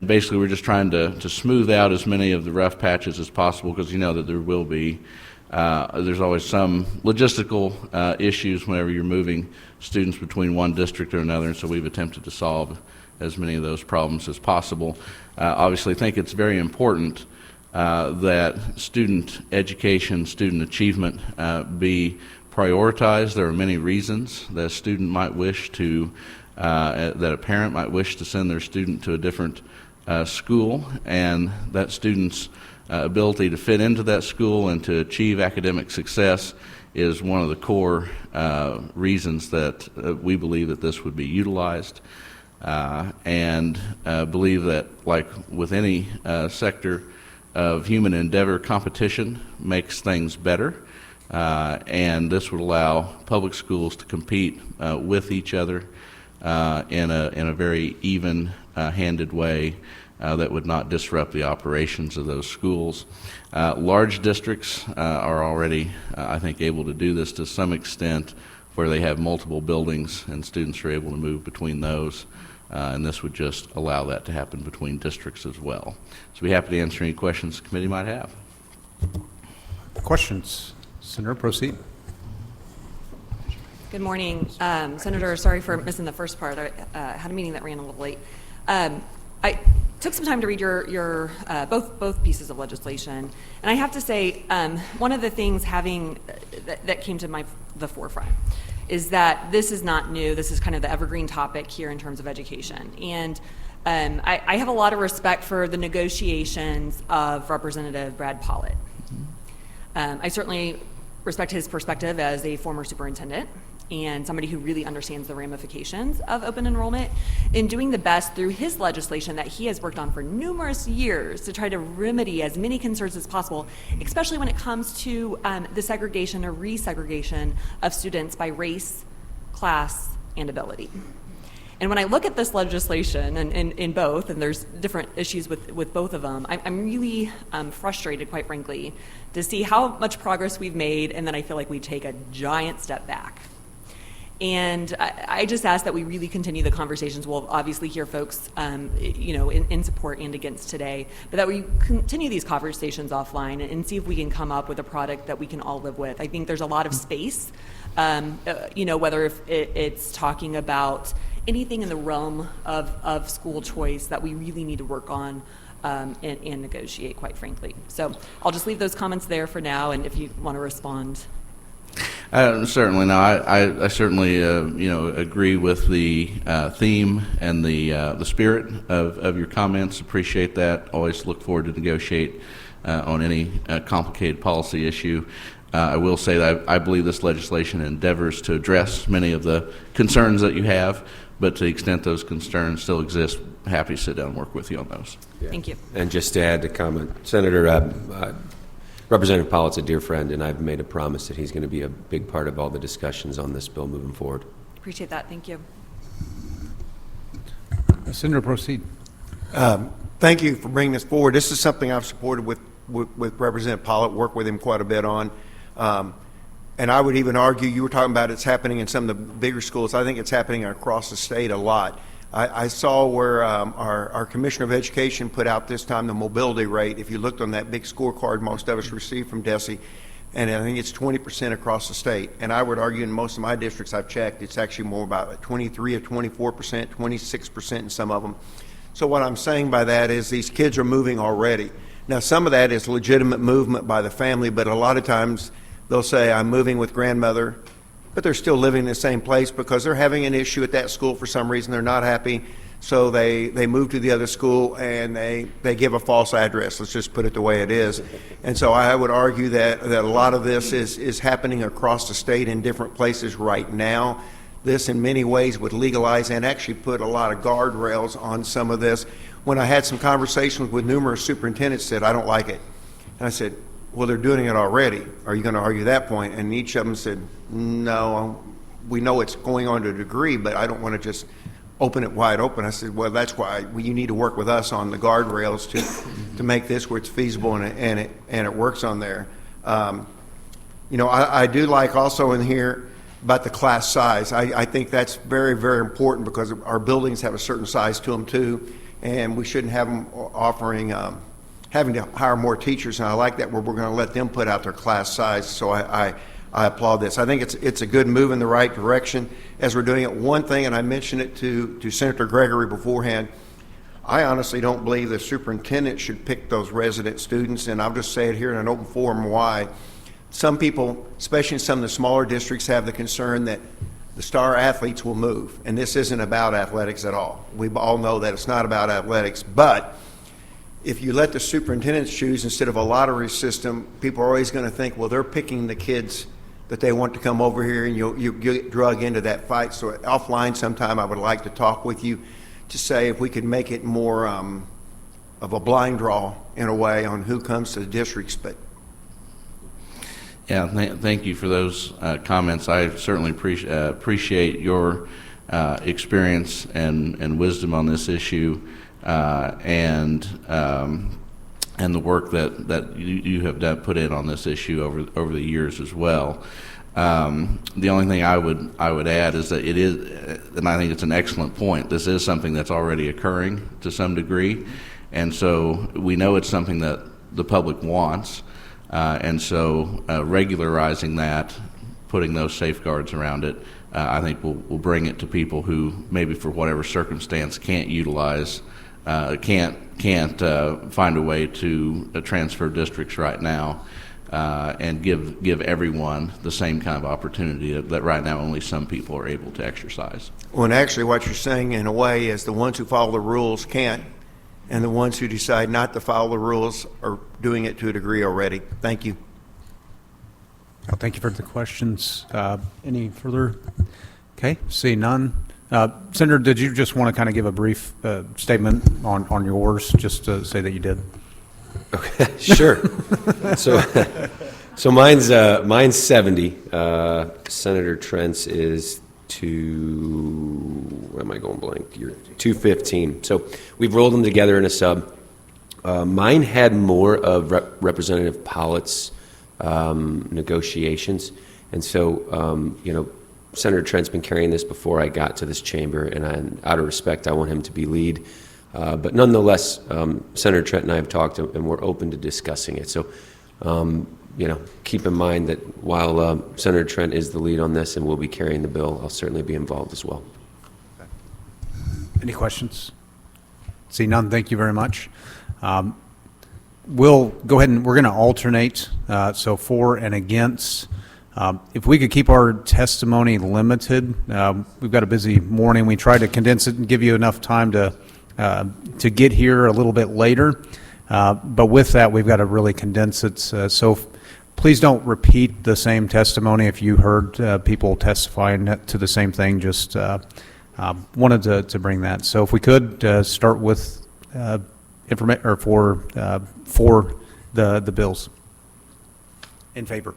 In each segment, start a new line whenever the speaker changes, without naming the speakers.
basically we're just trying to smooth out as many of the rough patches as possible, because you know that there will be, there's always some logistical issues whenever you're moving students between one district or another, and so we've attempted to solve as many of those problems as possible. Obviously, I think it's very important that student education, student achievement be prioritized. There are many reasons that a student might wish to, that a parent might wish to send their student to a different school, and that student's ability to fit into that school and to achieve academic success is one of the core reasons that we believe that this would be utilized, and believe that, like with any sector of human endeavor, competition makes things better, and this would allow public schools to compete with each other in a very even-handed way that would not disrupt the operations of those schools. Large districts are already, I think, able to do this to some extent, where they have multiple buildings and students are able to move between those. And this would just allow that to happen between districts as well. So we'd be happy to answer any questions the committee might have.
Questions? Senator, proceed.
Good morning. Senator, sorry for missing the first part. I had a meeting that ran a little late. I took some time to read your both pieces of legislation, and I have to say, one of the things that came to the forefront is that this is not new. This is kind of the evergreen topic here in terms of education. And I have a lot of respect for the negotiations of Representative Brad Pollitt. I certainly respect his perspective as a former superintendent and somebody who really understands the ramifications of open enrollment in doing the best through his legislation that he has worked on for numerous years to try to remedy as many concerns as possible, especially when it comes to the segregation or resegregation of students by race, class, and ability. And when I look at this legislation, and in both, and there's different issues with both of them, I'm really frustrated, quite frankly, to see how much progress we've made, and then I feel like we take a giant step back. And I just ask that we really continue the conversations. We'll obviously hear folks, in support and against today, but that we continue these conversations offline and see if we can come up with a product that we can all live with. I think there's a lot of space, whether if it's talking about anything in the realm of school choice that we really need to work on and negotiate, quite frankly. So I'll just leave those comments there for now, and if you want to respond.
Certainly. No, I certainly agree with the theme and the spirit of your comments. Appreciate that. Always look forward to negotiate on any complicated policy issue. I will say that I believe this legislation endeavors to address many of the concerns that you have, but to the extent those concerns still exist, happy to sit down and work with you on those.
Yeah.
Thank you.
And just to add to comment, Senator, Representative Pollitt's a dear friend, and I've made a promise that he's going to be a big part of all the discussions on this bill moving forward.
Appreciate that. Thank you.
Senator, proceed.
Thank you for bringing this forward. This is something I've supported with Representative Pollitt, worked with him quite a bit on. And I would even argue, you were talking about it's happening in some of the bigger schools. I think it's happening across the state a lot. I saw where our Commissioner of Education put out this time the mobility rate. If you looked on that big scorecard most of us received from DESE, and I think it's 20% across the state. And I would argue in most of my districts I've checked, it's actually more about 23 or 24%, 26% in some of them. So what I'm saying by that is these kids are moving already. Now some of that is legitimate movement by the family, but a lot of times they'll say, I'm moving with grandmother, but they're still living in the same place because they're having an issue at that school for some reason. They're not happy, so they move to the other school and they give a false address. Let's just put it the way it is. And so I would argue that a lot of this is happening across the state in different places right now. This in many ways would legalize and actually put a lot of guardrails on some of this. When I had some conversations with numerous superintendents said, I don't like it. And I said, well, they're doing it already. Are you going to argue that point? And each of them said, no, we know it's going on to a degree, but I don't want to just open it wide open. I said, well, that's why you need to work with us on the guardrails to make this where it's feasible and it works on there. I do like also in here about the class size. I think that's very, very important because our buildings have a certain size to them too. and we shouldn't have them offering, having to hire more teachers, and I like that where we're going to let them put out their class size, so I applaud this. I think it's a good move in the right direction as we're doing it. One thing, and I mentioned it to Senator Gregory beforehand, I honestly don't believe the superintendent should pick those resident students, and I'll just say it here in an open forum why. Some people, especially in some of the smaller districts, have the concern that the star athletes will move, and this isn't about athletics at all. We all know that it's not about athletics, but if you let the superintendents choose instead of a lottery system, people are always going to think, well, they're picking the kids that they want to come over here, and you get drug into that fight. So offline sometime I would like to talk with you to say if we could make it more of a blind draw in a way on who comes to the districts. But
Yeah, thank you for those comments. I certainly appreciate your experience and wisdom on this issue, and the work that you have put in on this issue over the years as well. The only thing I would add is that it is, and I think it's an excellent point, this is something that's already occurring to some degree, and so we know it's something that the public wants, and so regularizing that, putting those safeguards around it, I think will bring it to people who maybe for whatever circumstance can't utilize, can't find a way to transfer districts right now, and give everyone the same kind of opportunity that right now only some people are able to exercise.
when actually what you're saying in a way is the ones who follow the rules can't, and the ones who decide not to follow the rules are doing it to a degree already. Thank you.
Well, thank you for the questions. Any further? Okay, see none. Senator, did you just want to kind of give a brief statement on yours, just to say that you did?
Okay, sure. So mine's 70. Senator Trent's is where am I going blank? You're 215. So we've rolled them together in a sub. Mine had more of Representative Pollitt's negotiations, and so Senator Trent's been carrying this before I got to this chamber, and out of respect, I want him to be lead. But nonetheless, Senator Trent and I have talked, and we're open to discussing it. So, keep in mind that while Senator Trent is the lead on this and will be carrying the bill, I'll certainly be involved as well.
Any questions? See none. Thank you very much. We'll go ahead and we're going to alternate. So for and against. If we could keep our testimony limited, we've got a busy morning. We tried to condense it and give you enough time to get here a little bit later. But with that, we've got to really condense it. So please don't repeat the same testimony. If you heard people testifying to the same thing, just wanted to bring that. So if we could start with for the bills. In favor.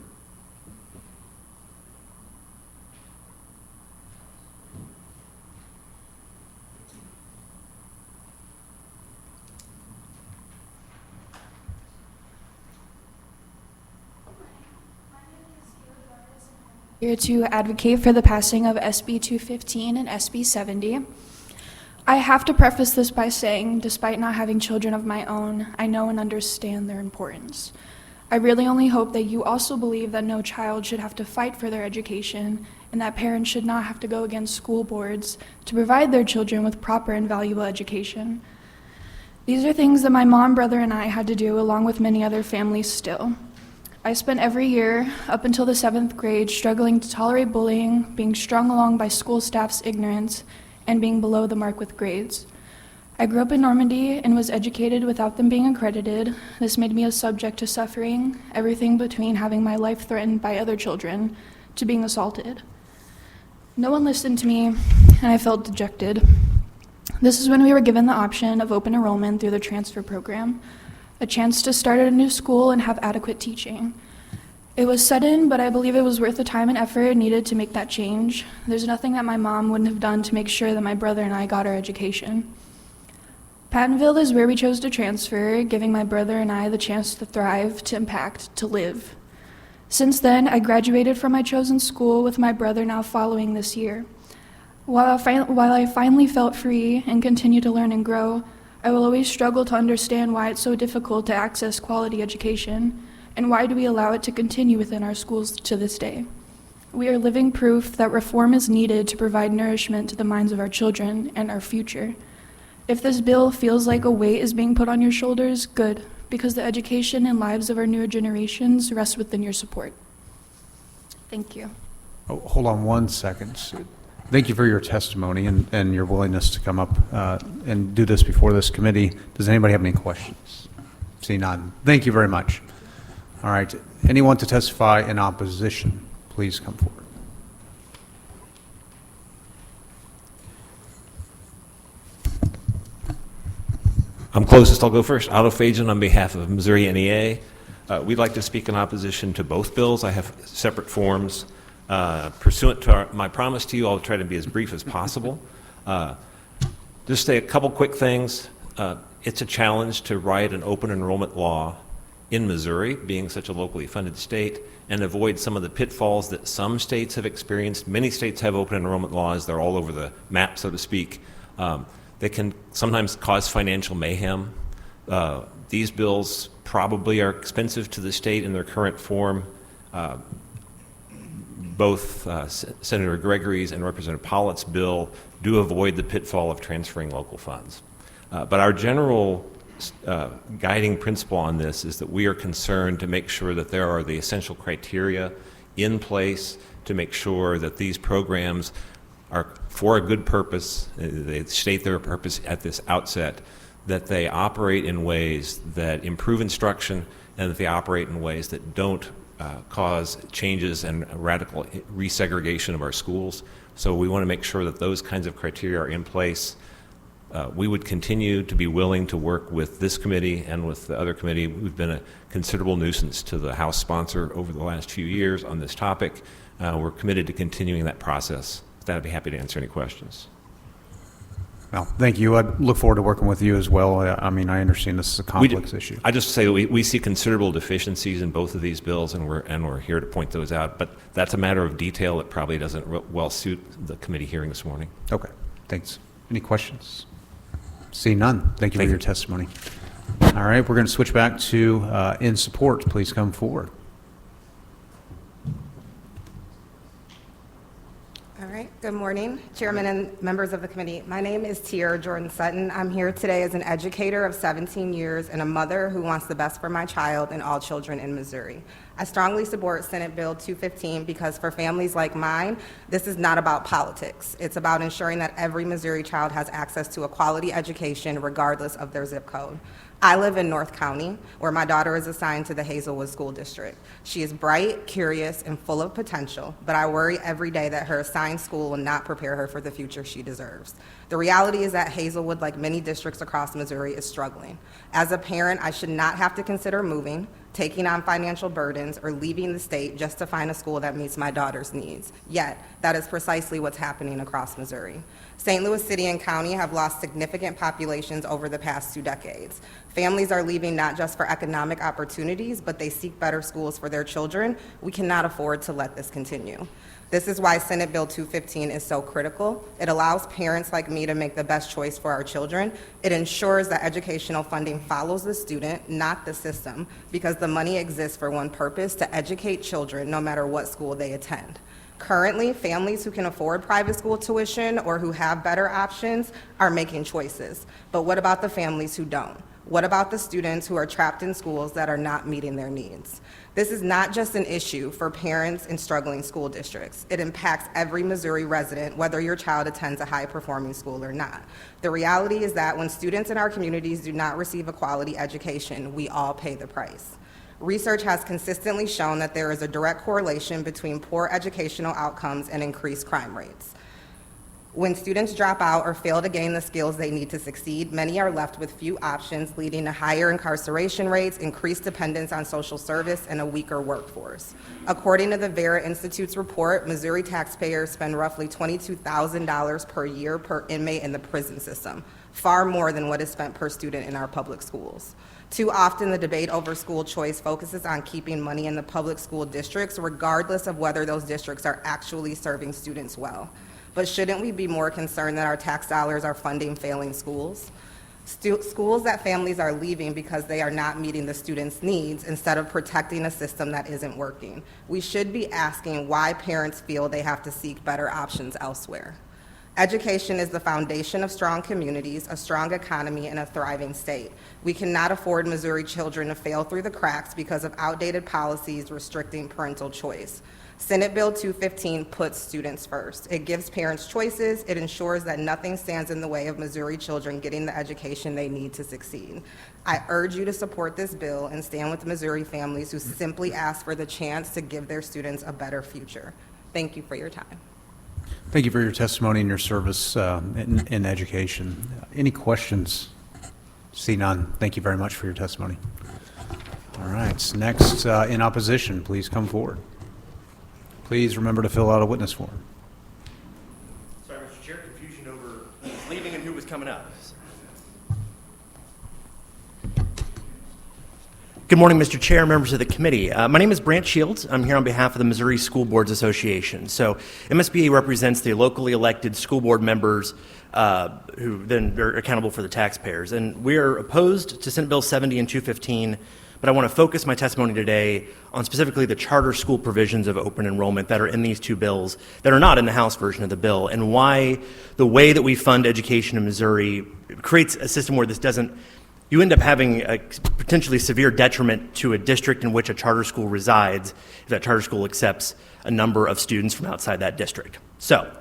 Here to advocate for the passing of SB215 and SB70. I have to preface this by saying, despite not having children of my own, I know and understand their importance. I really only hope that you also believe that no child should have to fight for their education and that parents should not have to go against school boards to provide their children with proper and valuable education. These are things that my mom, brother, and I had to do along with many other families still. I spent every year, up until the 7th grade, struggling to tolerate bullying, being strung along by school staff's ignorance, and being below the mark with grades. I grew up in Normandy and was educated without them being accredited. This made me a subject to suffering, everything between having my life threatened by other children to being assaulted. No one listened to me, and I felt dejected. This is when we were given the option of open enrollment through the transfer program, a chance to start at a new school and have adequate teaching. It was sudden, but I believe it was worth the time and effort needed to make that change. There's nothing that my mom wouldn't have done to make sure that my brother and I got our education. Pattonville is where we chose to transfer, giving my brother and I the chance to thrive, to impact, to live. Since then, I graduated from my chosen school with my brother now following this year. While I finally felt free and continue to learn and grow, I will always struggle to understand why it's so difficult to access quality education, and why do we allow it to continue within our schools to this day. We are living proof that reform is needed to provide nourishment to the minds of our children and our future. If this bill feels like a weight is being put on your shoulders, good, because the education and lives of our newer generations rest within your support. Thank you.
Oh, hold on one second. Thank you for your testimony and your willingness to come up and do this before this committee. Does anybody have any questions? See none. Thank you very much. All right. Anyone to testify in opposition, please come forward.
I'm closest, I'll go first. Otto Fajan on behalf of Missouri NEA. We'd like to speak in opposition to both bills. I have separate forms. Pursuant to my promise to you, I'll try to be as brief as possible. Just say a couple quick things. It's a challenge to write an open enrollment law in Missouri, being such a locally funded state, and avoid some of the pitfalls that some states have experienced. Many states have open enrollment laws. They're all over the map, so to speak. They can sometimes cause financial mayhem. These bills probably are expensive to the state in their current form. Both Senator Gregory's and Representative Pollitt's bill do avoid the pitfall of transferring local funds. But our general guiding principle on this is that we are concerned to make sure that there are the essential criteria in place to make sure that these programs are for a good purpose. They state their purpose at this outset, that they operate in ways that improve instruction, and that they operate in ways that don't cause changes and radical resegregation of our schools. So we want to make sure that those kinds of criteria are in place. We would continue to be willing to work with this committee and with the other committee. We've been a considerable nuisance to the House sponsor over the last few years on this topic. We're committed to continuing that process. With that, I'd be happy to answer any questions.
Well, thank you. I look forward to working with you as well. I mean, I understand this is a complex issue.
I just say we see considerable deficiencies in both of these bills, and we're here to point those out. But that's a matter of detail that probably doesn't well suit the committee hearing this morning.
Okay, thanks. Any questions? See none. Thank you for your testimony. All right, we're going to switch back to in support. Please come forward.
All right, good morning, Chairman and members of the committee. My name is Tiara Jordan Sutton. I'm here today as an educator of 17 years and a mother who wants the best for my child and all children in Missouri. I strongly support Senate Bill 215 because for families like mine, this is not about politics. It's about ensuring that every Missouri child has access to a quality education regardless of their zip code. I live in North County, where my daughter is assigned to the Hazelwood School District. She is bright, curious, and full of potential, but I worry every day that her assigned school will not prepare her for the future she deserves. The reality is that Hazelwood, like many districts across Missouri, is struggling. As a parent, I should not have to consider moving, taking on financial burdens, or leaving the state just to find a school that meets my daughter's needs. Yet, that is precisely what's happening across Missouri. St. Louis City and County have lost significant populations over the past 2 decades. Families are leaving not just for economic opportunities, but they seek better schools for their children. We cannot afford to let this continue. This is why Senate Bill 215 is so critical. It allows parents like me to make the best choice for our children. It ensures that educational funding follows the student, not the system, because the money exists for one purpose: to educate children no matter what school they attend. Currently, families who can afford private school tuition or who have better options are making choices. But what about the families who don't? What about the students who are trapped in schools that are not meeting their needs? This is not just an issue for parents in struggling school districts. It impacts every Missouri resident, whether your child attends a high-performing school or not. The reality is that when students in our communities do not receive a quality education, we all pay the price. Research has consistently shown that there is a direct correlation between poor educational outcomes and increased crime rates. When students drop out or fail to gain the skills they need to succeed, many are left with few options, leading to higher incarceration rates, increased dependence on social service, and a weaker workforce. According to the Vera Institute's report, Missouri taxpayers spend roughly $22,000 per year per inmate in the prison system, far more than what is spent per student in our public schools. Too often, the debate over school choice focuses on keeping money in the public school districts, regardless of whether those districts are actually serving students well. But shouldn't we be more concerned that our tax dollars are funding failing schools? Schools that families are leaving because they are not meeting the students' needs instead of protecting a system that isn't working. We should be asking why parents feel they have to seek better options elsewhere. Education is the foundation of strong communities, a strong economy, and a thriving state. We cannot afford Missouri children to fail through the cracks because of outdated policies restricting parental choice. Senate Bill 215 puts students first. It gives parents choices. It ensures that nothing stands in the way of Missouri children getting the education they need to succeed. I urge you to support this bill and stand with Missouri families who simply ask for the chance to give their students a better future. Thank you for your time.
Thank you for your testimony and your service in education. Any questions? See none. Thank you very much for your testimony. All right. Next, in opposition, please come forward. Please remember to fill out a witness form.
Sorry, Mr. Chair, confusion over who was leaving and who was coming up. Good morning, Mr. Chair, members of the committee. My name is Brant Shields. I'm here on behalf of the Missouri School Boards Association. So MSBA represents the locally elected school board members who then are accountable for the taxpayers. And we are opposed to Senate Bill 70 and 215, but I want to focus my testimony today on specifically the charter school provisions of open enrollment that are in these two bills that are not in the House version of the bill, and why the way that we fund education in Missouri creates a system where this doesn't, you end up having a potentially severe detriment to a district in which a charter school resides if that charter school accepts a number of students from outside that district. So,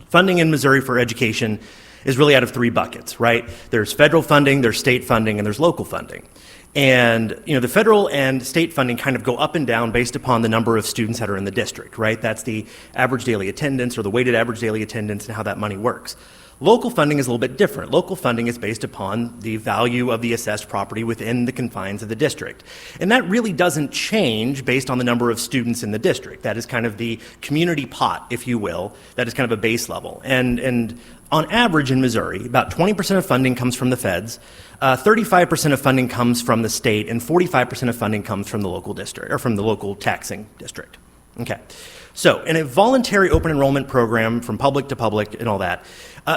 funding in Missouri for education is really out of three buckets, right? There's federal funding, there's state funding, and there's local funding. And, you know, the federal and state funding kind of go up and down based upon the number of students that are in the district, right? That's the average daily attendance or the weighted average daily attendance and how that money works. Local funding is a little bit different. Local funding is based upon the value of the assessed property within the confines of the district. And that really doesn't change based on the number of students in the district. That is kind of the community pot, if you will. That is kind of a base level. And on average in Missouri, about 20% of funding comes from the feds, 35% of funding comes from the state, and 45% of funding comes from the local district, or from the local taxing district. Okay. So, in a voluntary open enrollment program from public to public and all that,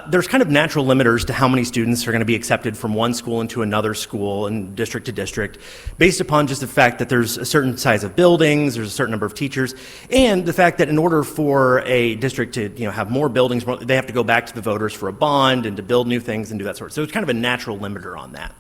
there's kind of natural limiters to how many students are going to be accepted from one school into another school and district to district based upon just the fact that there's a certain size of buildings, there's a certain number of teachers, and the fact that in order for a district to have more buildings, they have to go back to the voters for a bond and to build new things and do that sort of. So it's kind of a natural limiter on that.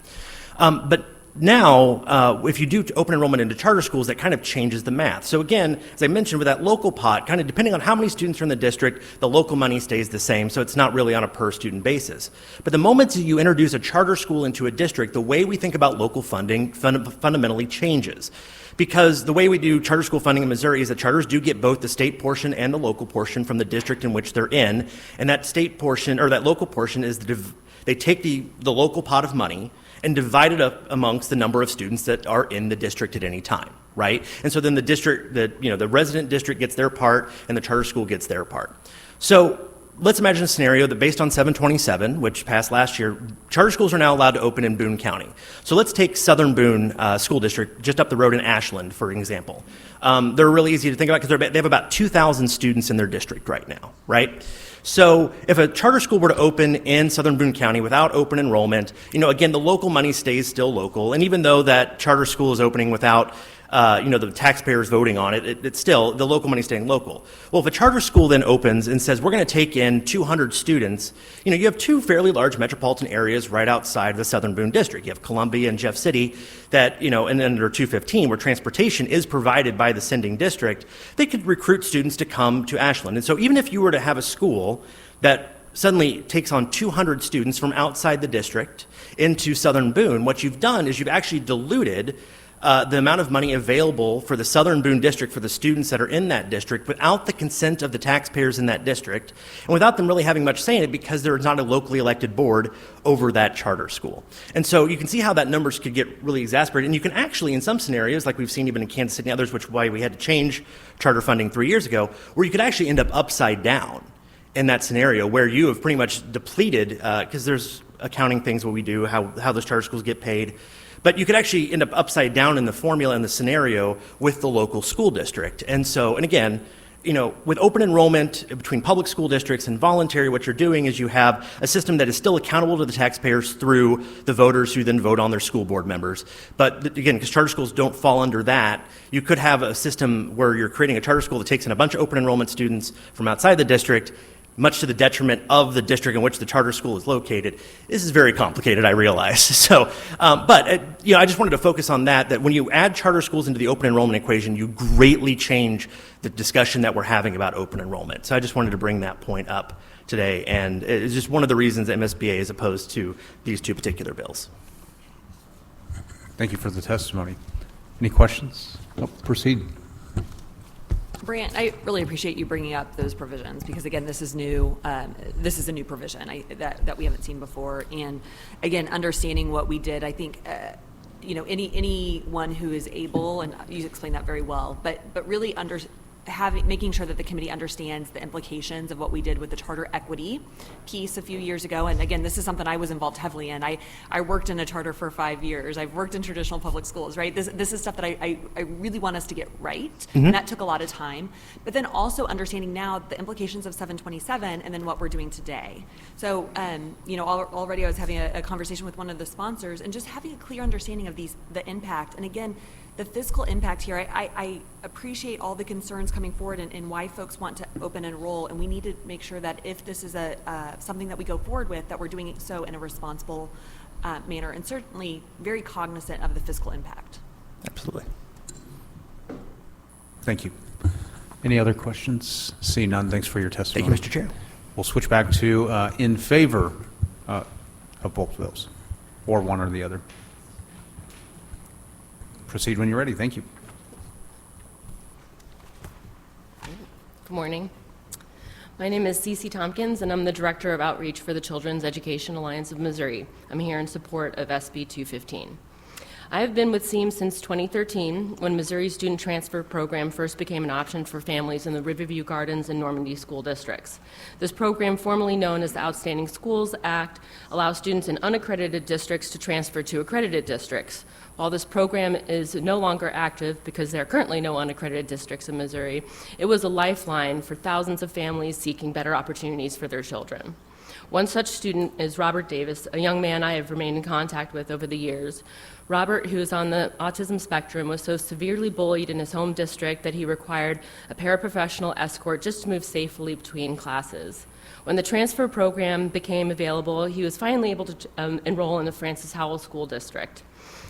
But now, if you do open enrollment into charter schools, that kind of changes the math. So again, as I mentioned, with that local pot, kind of depending on how many students are in the district, the local money stays the same, so it's not really on a per-student basis. But the moment that you introduce a charter school into a district, the way we think about local funding fundamentally changes. Because the way we do charter school funding in Missouri is that charters do get both the state portion and the local portion from the district in which they're in, and that state portion, or that local portion, is they take the local pot of money and divide it up amongst the number of students that are in the district at any time, right? And so then the district, the resident district gets their part and the charter school gets their part. So let's imagine a scenario that based on 727, which passed last year, charter schools are now allowed to open in Boone County. So let's take Southern Boone School District just up the road in Ashland, for example. They're really easy to think about because they have about 2,000 students in their district right now, right? So if a charter school were to open in Southern Boone County without open enrollment, again, the local money stays still local. And even though that charter school is opening without the taxpayers voting on it, it's still the local money staying local. Well, if a charter school then opens and says, we're going to take in 200 students, you have two fairly large metropolitan areas right outside the Southern Boone District. You have Columbia and Jeff City that, and under 215, where transportation is provided by the sending district, they could recruit students to come to Ashland. And so even if you were to have a school that suddenly takes on 200 students from outside the district into Southern Boone, what you've done is you've actually diluted the amount of money available for the Southern Boone District for the students that are in that district without the consent of the taxpayers in that district and without them really having much say in it because there's not a locally elected board over that charter school. And so you can see how that numbers could get really exasperated. And you can actually, in some scenarios, like we've seen even in Kansas City and others, which is why we had to change charter funding 3 years ago, where you could actually end up upside down in that scenario where you have pretty much depleted, because there's accounting things what we do, how those charter schools get paid. But you could actually end up upside down in the formula and the scenario with the local school district. And again, with open enrollment between public school districts and voluntary, what you're doing is you have a system that is still accountable to the taxpayers through the voters who then vote on their school board members. But again, because charter schools don't fall under that, you could have a system where you're creating a charter school that takes in a bunch of open enrollment students from outside the district, much to the detriment of the district in which the charter school is located. This is very complicated, I realize. So, I just wanted to focus on that when you add charter schools into the open enrollment equation, you greatly change the discussion that we're having about open enrollment. So I just wanted to bring that point up today, and it's just one of the reasons MSBA is opposed to these two particular bills.
Thank you for the testimony. Any questions? Oh, proceed.
Brant, I really appreciate you bringing up those provisions because, again, this is new. This is a new provision that we haven't seen before. And, again, understanding what we did, I think, anyone who is able, and you explained that very well, but really making sure that the committee understands the implications of what we did with the charter equity piece a few years ago. And again, this is something I was involved heavily in. I worked in a charter for 5 years. I've worked in traditional public schools, right? This is stuff that I really want us to get right. And that took a lot of time. But then also understanding now the implications of 727 and then what we're doing today. So, already I was having a conversation with one of the sponsors and just having a clear understanding of the impact. And again, the fiscal impact here, I appreciate all the concerns coming forward and why folks want to open enroll, and we need to make sure that if this is something that we go forward with, that we're doing it so in a responsible manner, and certainly very cognizant of the fiscal impact.
Absolutely.
Thank you. Any other questions? See none. Thanks for your testimony.
Thank you, Mr. Chair.
We'll switch back to in favor of both bills, or one or the other. Proceed when you're ready. Thank you.
Good morning. My name is Cece Tompkins, and I'm the Director of Outreach for the Children's Education Alliance of Missouri. I'm here in support of SB215. I have been with SEAM since 2013, when Missouri's student transfer program first became an option for families in the Riverview Gardens and Normandy school districts. This program, formerly known as the Outstanding Schools Act, allows students in unaccredited districts to transfer to accredited districts. While this program is no longer active because there are currently no unaccredited districts in Missouri, it was a lifeline for thousands of families seeking better opportunities for their children. One such student is Robert Davis, a young man I have remained in contact with over the years. Robert, who is on the autism spectrum, was so severely bullied in his home district that he required a paraprofessional escort just to move safely between classes. When the transfer program became available, he was finally able to enroll in the Francis Howell School District,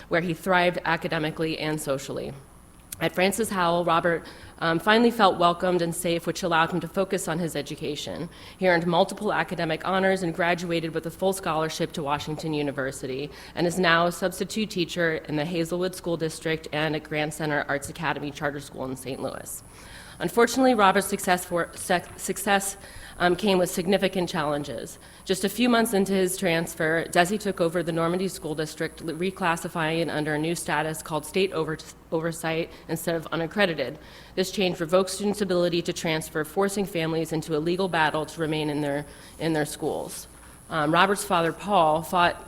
where he thrived academically and socially. At Francis Howell, Robert finally felt welcomed and safe, which allowed him to focus on his education. He earned multiple academic honors and graduated with a full scholarship to Washington University, and is now a substitute teacher in the Hazelwood School District and at Grand Center Arts Academy Charter School in St. Louis. Unfortunately, Robert's success came with significant challenges. Just a few months into his transfer, DESE took over the Normandy School District, reclassifying it under a new status called state oversight instead of unaccredited. This change revoked students' ability to transfer, forcing families into a legal battle to remain in their schools. Robert's father, Paul, fought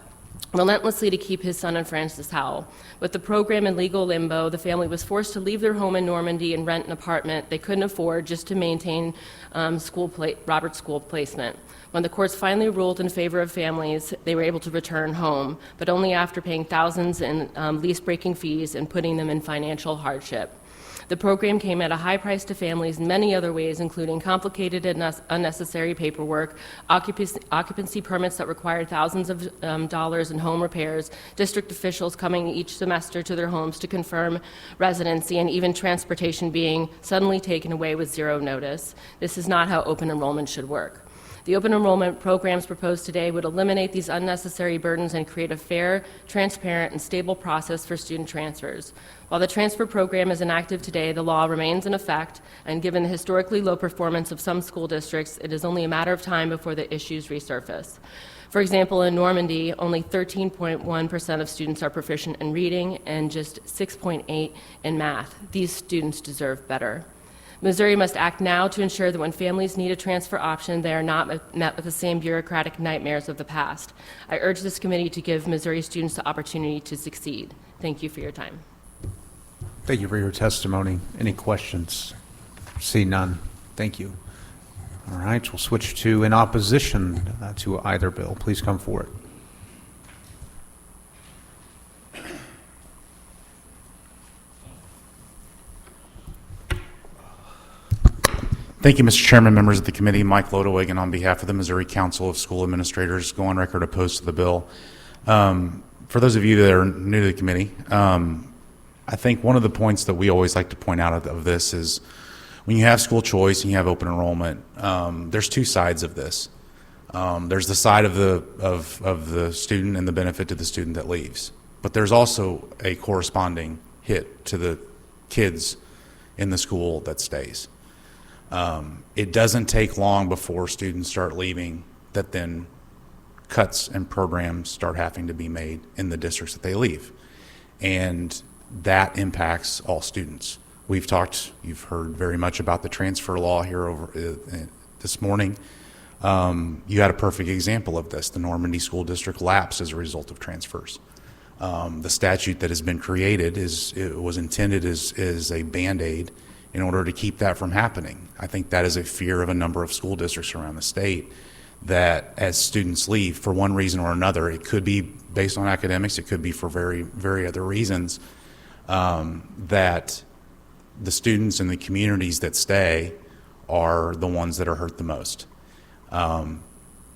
relentlessly to keep his son in Francis Howell. With the program in legal limbo, the family was forced to leave their home in Normandy and rent an apartment they couldn't afford just to maintain Robert's school placement. When the courts finally ruled in favor of families, they were able to return home, but only after paying thousands in lease-breaking fees and putting them in financial hardship. The program came at a high price to families in many other ways, including complicated and unnecessary paperwork, occupancy permits that required thousands of dollars in home repairs, district officials coming each semester to their homes to confirm residency, and even transportation being suddenly taken away with zero notice. This is not how open enrollment should work. The open enrollment programs proposed today would eliminate these unnecessary burdens and create a fair, transparent, and stable process for student transfers. While the transfer program is inactive today, the law remains in effect, and given the historically low performance of some school districts, it is only a matter of time before the issues resurface. For example, in Normandy, only 13.1% of students are proficient in reading and just 6.8% in math. These students deserve better. Missouri must act now to ensure that when families need a transfer option, they are not met with the same bureaucratic nightmares of the past. I urge this committee to give Missouri students the opportunity to succeed. Thank you for your time.
Thank you for your testimony. Any questions? See none. Thank you. All right, we'll switch to in opposition to either bill. Please come forward.
Thank you, Mr. Chairman, members of the committee. Mike Lodewagen on behalf of the Missouri Council of School Administrators. Go on record opposed to the bill. For those of you that are new to the committee, I think one of the points that we always like to point out of this is when you have school choice and you have open enrollment, there's two sides of this. There's the side of the student and the benefit to the student that leaves, but there's also a corresponding hit to the kids in the school that stays. It doesn't take long before students start leaving that then cuts and programs start having to be made in the districts that they leave. And that impacts all students. You've heard very much about the transfer law here this morning. You had a perfect example of this. The Normandy School District lapsed as a result of transfers. The statute that has been created was intended as a Band-Aid in order to keep that from happening. I think that is a fear of a number of school districts around the state, that as students leave for one reason or another, it could be based on academics, it could be for very, very other reasons, that the students and the communities that stay are the ones that are hurt the most.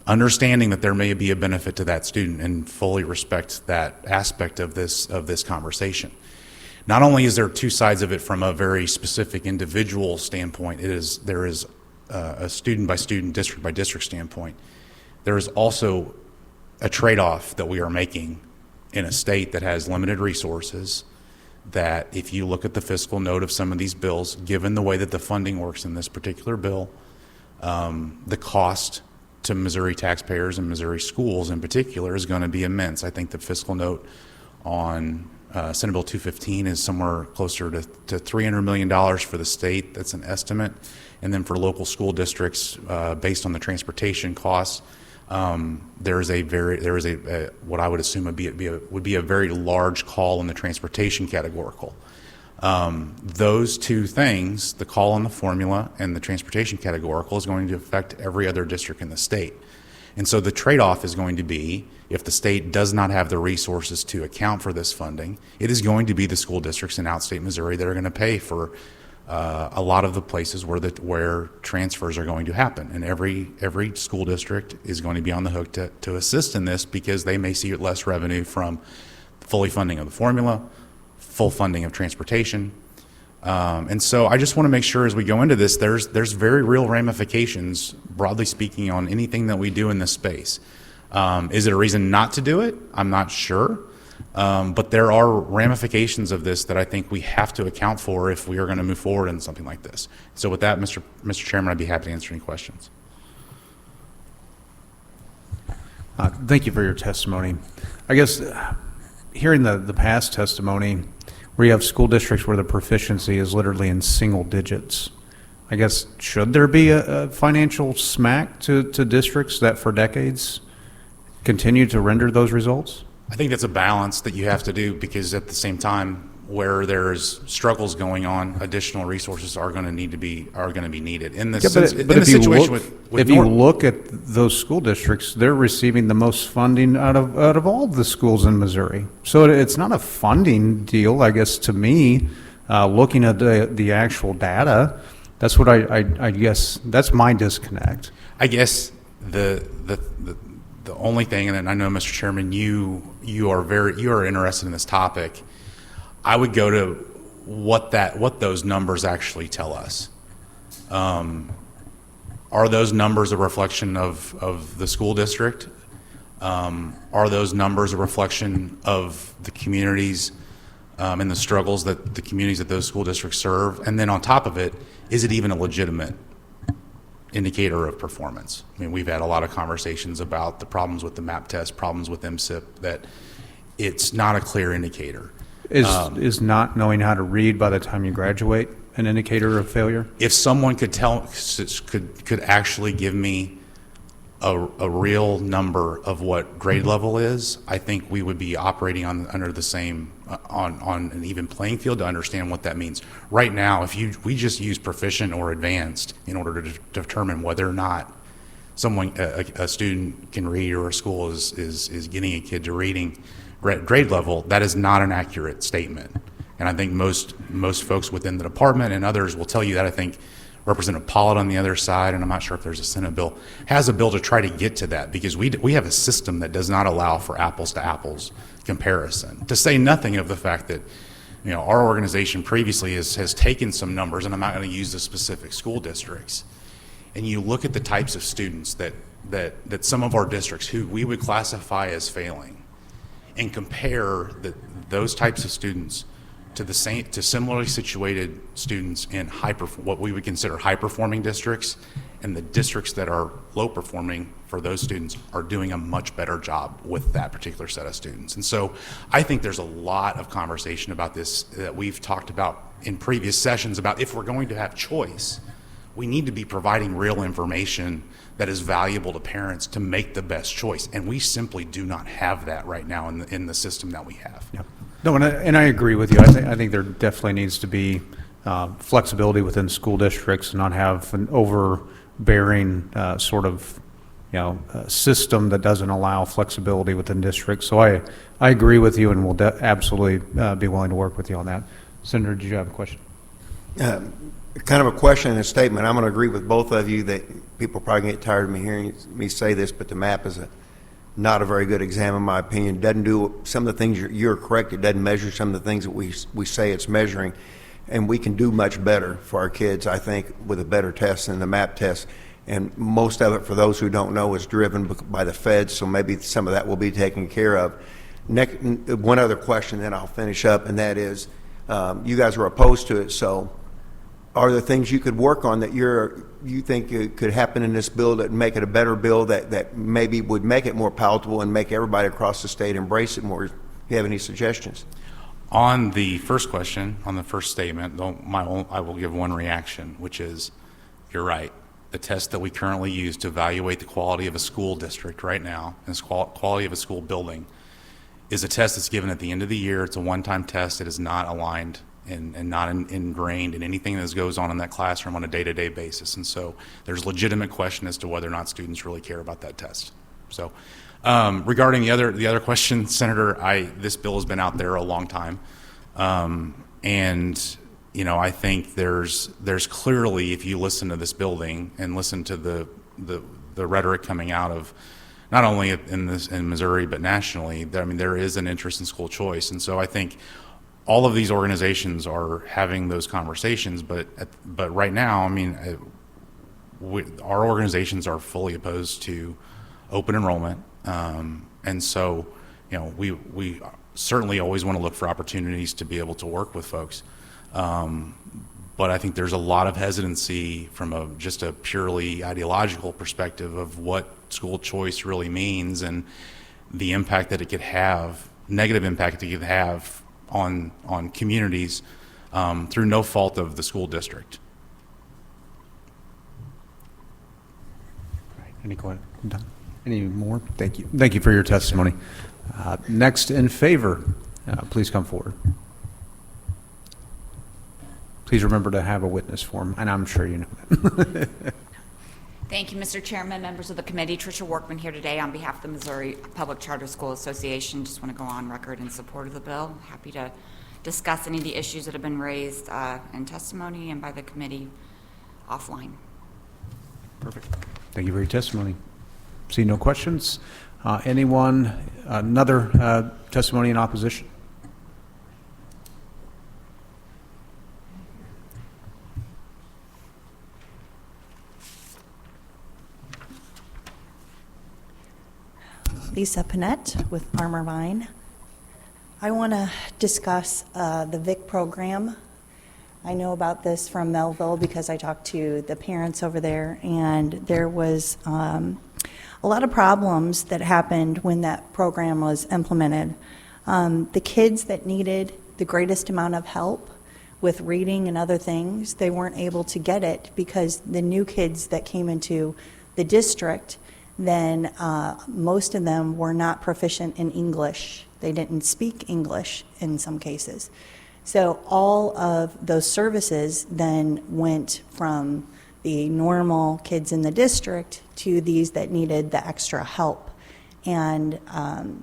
Understanding that there may be a benefit to that student and fully respect that aspect of this conversation. Not only is there two sides of it from a very specific individual standpoint, there is a student by student, district by district standpoint. There is also a trade-off that we are making in a state that has limited resources, that if you look at the fiscal note of some of these bills, given the way that the funding works in this particular bill, the cost to Missouri taxpayers and Missouri schools in particular is going to be immense. I think the fiscal note on Senate Bill 215 is somewhere closer to $300 million for the state. That's an estimate. And then for local school districts, based on the transportation costs, there is what I would assume would be a very large call in the transportation categorical. Those two things, the call on the formula and the transportation categorical, is going to affect every other district in the state. And so the trade-off is going to be, if the state does not have the resources to account for this funding, it is going to be the school districts in outstate Missouri that are going to pay for a lot of the places where transfers are going to happen. And every school district is going to be on the hook to assist in this, because they may see less revenue from fully funding of the formula, full funding of transportation. And so I just want to make sure as we go into this, there's very real ramifications, broadly speaking, on anything that we do in this space. Is it a reason not to do it? I'm not sure. But there are ramifications of this that I think we have to account for if we are going to move forward in something like this. So with that, Mr. Chairman, I'd be happy to answer any questions.
Thank you for your testimony. I guess hearing the past testimony, where you have school districts where the proficiency is literally in single digits, I guess, should there be a financial smack to districts that for decades continue to render those results?
I think that's a balance that you have to do, because at the same time, where there's struggles going on, additional resources are going to be needed. In the
if you look at those school districts, they're receiving the most funding out of all of the schools in Missouri. So it's not a funding deal, I guess, to me. Looking at the actual data, that's what I guess that's my disconnect.
I guess the only thing, and I know, Mr. Chairman, you are interested in this topic. I would go to what those numbers actually tell us. Are those numbers a reflection of the school district? Are those numbers a reflection of the communities and the struggles that the communities that those school districts serve? And then on top of it, is it even a legitimate indicator of performance? I mean, we've had a lot of conversations about the problems with the MAP test, problems with MSIP, that it's not a clear indicator.
Is not knowing how to read by the time you graduate an indicator of failure?
If someone could actually give me a real number of what grade level is, I think we would be operating under the same, on an even playing field to understand what that means. Right now, we just use proficient or advanced in order to determine whether or not a student can read or a school is getting a kid to reading grade level, that is not an accurate statement. And I think most folks within the department and others will tell you that. I think Representative Pollitt on the other side, and I'm not sure if there's a Senate bill, has a bill to try to get to that, because we have a system that does not allow for apples to apples comparison. To say nothing of the fact that, our organization previously has taken some numbers, and I'm not going to use the specific school districts, and you look at the types of students that some of our districts who we would classify as failing, and compare those types of students to similarly situated students in what we would consider high-performing districts, and the districts that are low-performing for those students are doing a much better job with that particular set of students. And so I think there's a lot of conversation about this that we've talked about in previous sessions about, if we're going to have choice, we need to be providing real information that is valuable to parents to make the best choice. And we simply do not have that right now in the system that we have.
Yep. No, and I agree with you. I think there definitely needs to be flexibility within school districts and not have an overbearing sort of system that doesn't allow flexibility within districts. So I agree with you, and will absolutely be willing to work with you on that. Senator, did you have a question?
Kind of a question and a statement. I'm going to agree with both of you that people probably get tired of me hearing me say this, but the map is not a very good exam, in my opinion. It doesn't do some of the things you're correct. It doesn't measure some of the things that we say it's measuring, and we can do much better for our kids, I think, with a better test than the map test. And most of it, for those who don't know, is driven by the feds, so maybe some of that will be taken care of. One other question, then I'll finish up, and that is, you guys are opposed to it, so are there things you could work on that you think could happen in this bill that make it a better bill, that maybe would make it more palatable and make everybody across the state embrace it more? Do you have any suggestions?
On the first question, on the first statement, I will give one reaction, which is, you're right. The test that we currently use to evaluate the quality of a school district right now, and the quality of a school building, is a test that's given at the end of the year. It's a one-time test. It is not aligned and not ingrained in anything that goes on in that classroom on a day-to-day basis. And so there's legitimate question as to whether or not students really care about that test. So regarding the other question, Senator, this bill has been out there a long time. And I think there's clearly, if you listen to this building and listen to the rhetoric coming out of not only in Missouri but nationally, there is an interest in school choice. And so I think all of these organizations are having those conversations, but right now, our organizations are fully opposed to open enrollment, and so we certainly always want to look for opportunities to be able to work with folks, but I think there's a lot of hesitancy from just a purely ideological perspective of what school choice really means and the impact that it could have, negative impact it could have on communities through no fault of the school district.
Any more? Thank you. Thank you for your testimony. Next in favor, please come forward. Please remember to have a witness form, and I'm sure you know that.
Thank you, Mr. Chairman, members of the committee. Tricia Workman here today on behalf of the Missouri Public Charter School Association. Just want to go on record in support of the bill. Happy to discuss any of the issues that have been raised in testimony and by the committee offline.
Perfect. Thank you for your testimony. See no questions. Another testimony in opposition?
Lisa Panett with Farmer Vine. I want to discuss the VIC program. I know about this from Melville because I talked to the parents over there, and there was a lot of problems that happened when that program was implemented. The kids that needed the greatest amount of help with reading and other things, they weren't able to get it because the new kids that came into the district, then most of them were not proficient in English. They didn't speak English in some cases. So all of those services then went from the normal kids in the district to these that needed the extra help. And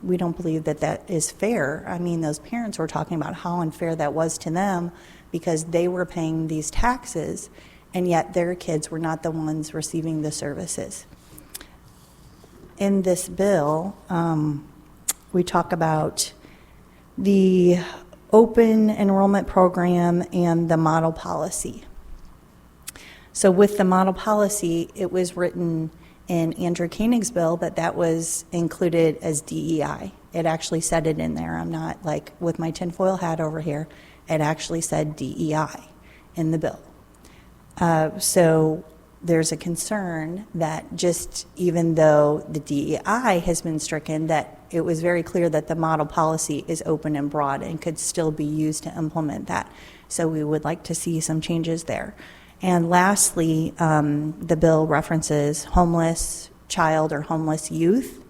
we don't believe that that is fair. I mean, those parents were talking about how unfair that was to them because they were paying these taxes, and yet their kids were not the ones receiving the services. In this bill, we talk about the open enrollment program and the model policy. So with the model policy, it was written in Andrew Koenig's bill that was included as DEI. It actually said it in there. I'm not like with my tinfoil hat over here. It actually said DEI in the bill. So there's a concern that just even though the DEI has been stricken, that it was very clear that the model policy is open and broad and could still be used to implement that. So we would like to see some changes there. And lastly, the bill references homeless child or homeless youth.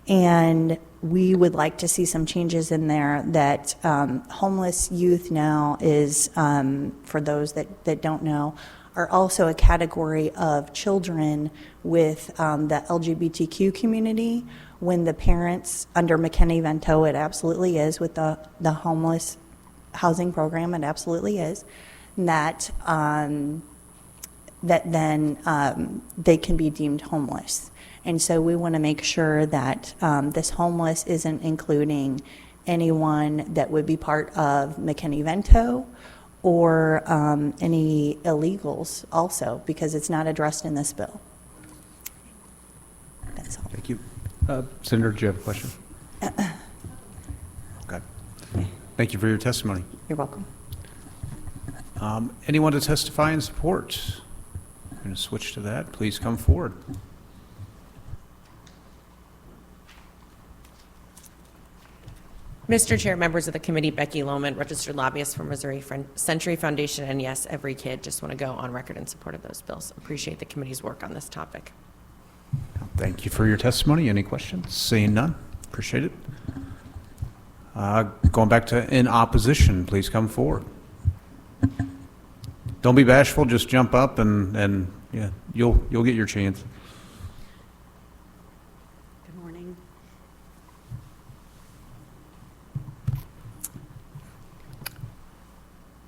And we would like to see some changes in there that homeless youth now is, for those that don't know, are also a category of children with the LGBTQ community. When the parents, under McKinney-Vento, it absolutely is, with the homeless housing program, it absolutely is, that then they can be deemed homeless. And so we want to make sure that this homeless isn't including anyone that would be part of McKinney-Vento or any illegals also, because it's not addressed in this bill. That's all.
Thank you. Senator, do you have a question? Okay. Thank you for your testimony.
You're welcome.
Anyone to testify in support? I'm going to switch to that. Please come forward.
Mr. Chair, members of the committee, Becky Lohman, registered lobbyist for Missouri Century Foundation, and yes, every kid. Just want to go on record in support of those bills. Appreciate the committee's work on this topic.
Thank you for your testimony. Any questions? Seeing none. Appreciate it. Going back to in opposition, please come forward. Don't be bashful. Just jump up and yeah, you'll get your chance.
Good morning.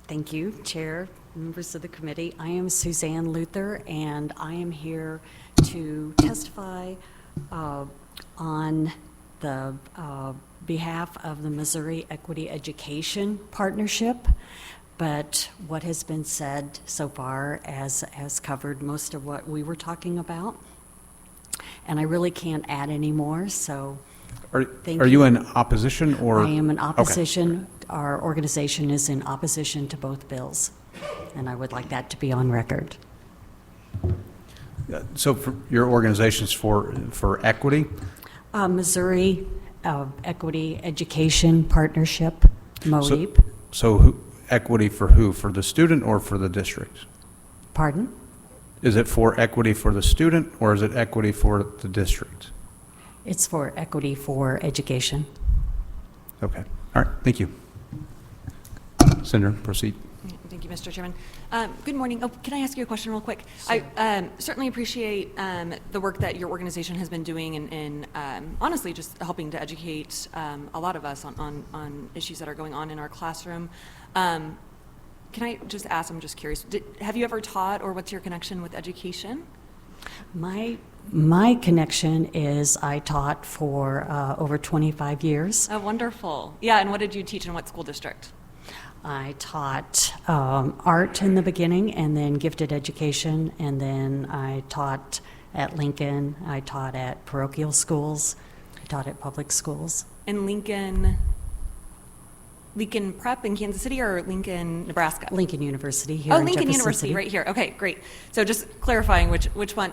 Thank you, Chair, members of the committee. I am Suzanne Luther, and I am here to testify on the behalf of the Missouri Equity Education Partnership. But what has been said so far has covered most of what we were talking about, and I really can't add any more. So,
Are you in opposition or?
I am in opposition.
Okay.
Our organization is in opposition to both bills, and I would like that to be on record.
So for your organization's for equity?
Missouri Equity Education Partnership, MOEP.
So equity for who? For the student or for the district?
Pardon?
Is it for equity for the student or is it equity for the district?
It's for equity for education.
Okay. All right. Thank you. Senator, proceed.
Thank you, Mr. Chairman. Good morning. Oh, can I ask you a question real quick? I certainly appreciate the work that your organization has been doing in honestly just helping to educate a lot of us on issues that are going on in our classroom. Can I just ask, I'm just curious, have you ever taught, or what's your connection with education?
My connection is I taught for over 25 years.
Oh, wonderful. Yeah, and what did you teach in what school district?
I taught art in the beginning, and then gifted education, and then I taught at Lincoln, I taught at parochial schools, I taught at public schools.
In Lincoln Prep in Kansas City or Lincoln, Nebraska?
Lincoln University here
in
Jefferson
Lincoln University,
City.
right here. Okay, great. So just clarifying which one.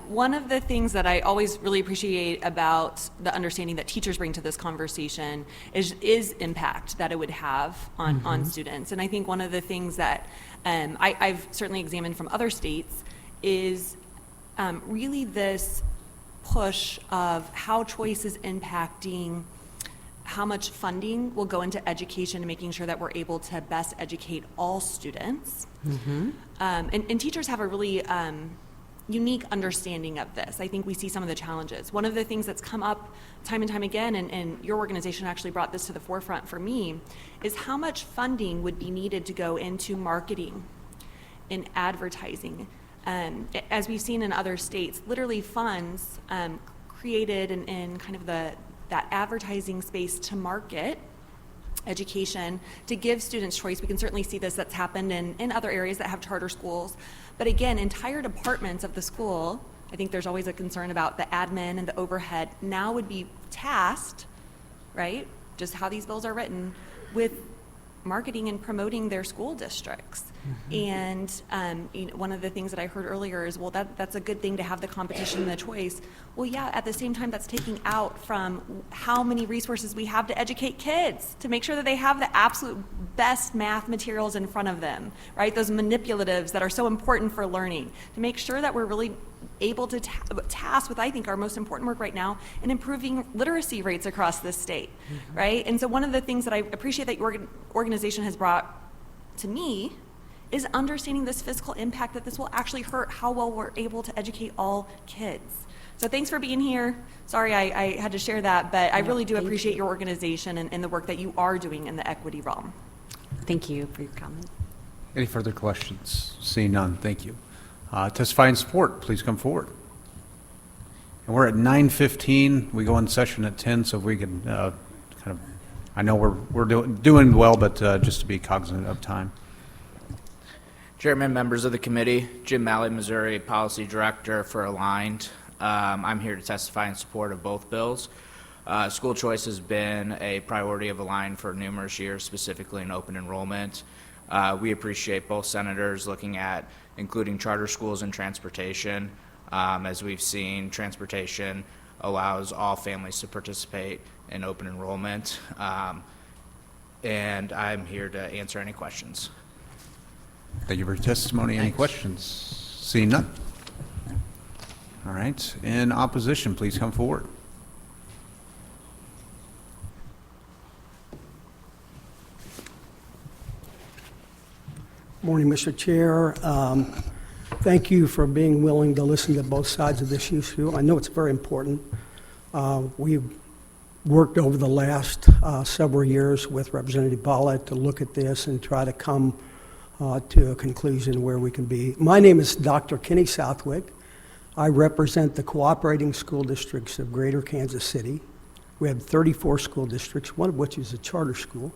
One of the things that I always really appreciate about the understanding that teachers bring to this conversation is impact that it would have on students. And I think one of the things that I've certainly examined from other states is really this push of how choice is impacting how much funding will go into education and making sure that we're able to best educate all students. And teachers have a really unique understanding of this. I think we see some of the challenges. One of the things that's come up time and time again, and your organization actually brought this to the forefront for me, is how much funding would be needed to go into marketing and advertising. As we've seen in other states, literally funds created in kind of that advertising space to market education, to give students choice. We can certainly see this, that's happened in other areas that have charter schools. But again, entire departments of the school, I think there's always a concern about the admin and the overhead, now would be tasked, right, just how these bills are written, with marketing and promoting their school districts. And one of the things that I heard earlier is, well, that's a good thing to have the competition and the choice. Well, yeah, at the same time, that's taking out from how many resources we have to educate kids, to make sure that they have the absolute best math materials in front of them, right? Those manipulatives that are so important for learning, to make sure that we're really able to task with, I think, our most important work right now in improving literacy rates across this state, right? And so one of the things that I appreciate that your organization has brought to me is understanding this fiscal impact, that this will actually hurt how well we're able to educate all kids. So thanks for being here. Sorry I had to share that, but I really do appreciate your organization and the work that you are doing in the equity realm.
Thank you for your comment.
Any further questions? Seeing none, thank you. Testify in support, please come forward. And we're at 9:15. We go in session at 10, so if we can kind of, I know we're doing well, but just to be cognizant of time.
Chairman, members of the committee, Jim Malley, Missouri Policy Director for Aligned. I'm here to testify in support of both bills. School choice has been a priority of Aligned for numerous years, specifically in open enrollment. We appreciate both senators looking at including charter schools and transportation. As we've seen, transportation allows all families to participate in open enrollment. And I'm here to answer any questions.
Thank you for your testimony. Any questions? Seeing none. All right. In opposition, please come forward.
Morning, Mr. Chair. Thank you for being willing to listen to both sides of this issue. I know it's very important. We've worked over the last several years with Representative Pollitt to look at this and try to come to a conclusion where we can be. My name is Dr. Kenny Southwick. I represent the cooperating school districts of Greater Kansas City. We have 34 school districts, one of which is a charter school.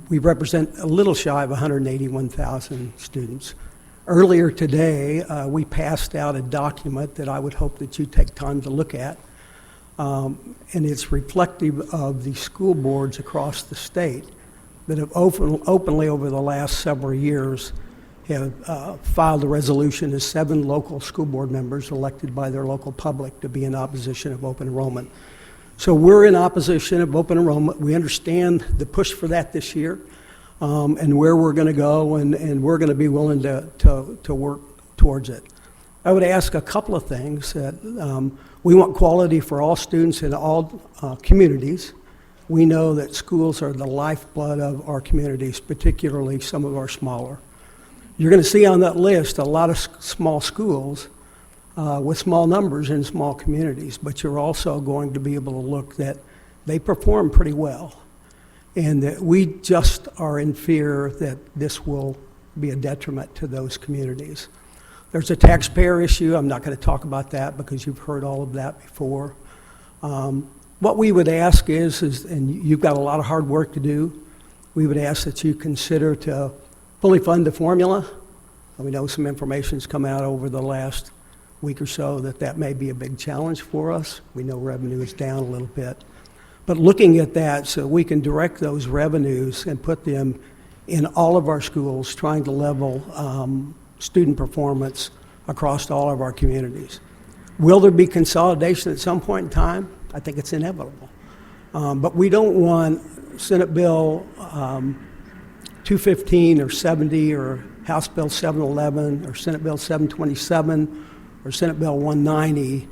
We represent a little shy of 181,000 students. Earlier today, we passed out a document that I would hope that you take time to look at, and it's reflective of the school boards across the state that have openly over the last several years have filed a resolution as 7 local school board members elected by their local public to be in opposition of open enrollment. So we're in opposition of open enrollment. We understand the push for that this year, and where we're going to go, and we're going to be willing to work towards it. I would ask a couple of things. That we want quality for all students in all communities. We know that schools are the lifeblood of our communities, particularly some of our smaller. You're going to see on that list a lot of small schools with small numbers in small communities, but you're also going to be able to look that they perform pretty well, and that we just are in fear that this will be a detriment to those communities. There's a taxpayer issue. I'm not going to talk about that because you've heard all of that before. What we would ask is, and you've got a lot of hard work to do, we would ask that you consider to fully fund the formula. We know some information's come out over the last week or so that may be a big challenge for us. We know revenue is down a little bit. But looking at that so we can direct those revenues and put them in all of our schools, trying to level student performance across all of our communities. Will there be consolidation at some point in time? I think it's inevitable. But we don't want Senate Bill 215 or 70 or House Bill 711 or Senate Bill 727 or Senate Bill 190